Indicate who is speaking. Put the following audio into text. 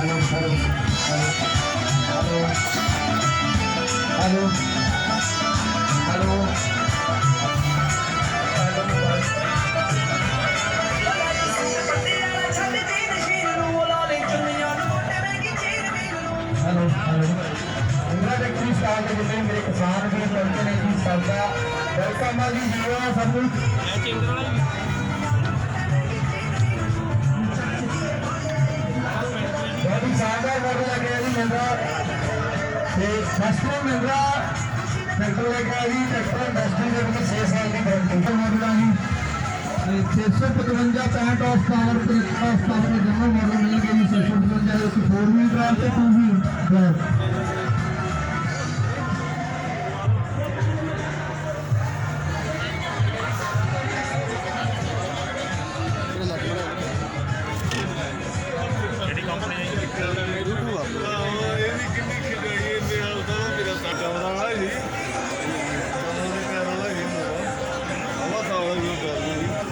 Speaker 1: hello hello hello मेरा taxi staff के जितने मेरे किसान भी पहुंचे ने जी सबका वेलकम है जी जीवा सब बहुत ही शानदार मॉडल लगे जी मेरा नेशनल महिंद्रा ट्रैक्टर लेके आया जी ट्रैक्टर इंडस्ट्री के लिए 6 साल की गारंटी मॉडल है जी 655 65 ऑफ पावर का जमा मॉडल मिल गई 655 4 व्हील ड्राइव से 2 व्हील ड्राइव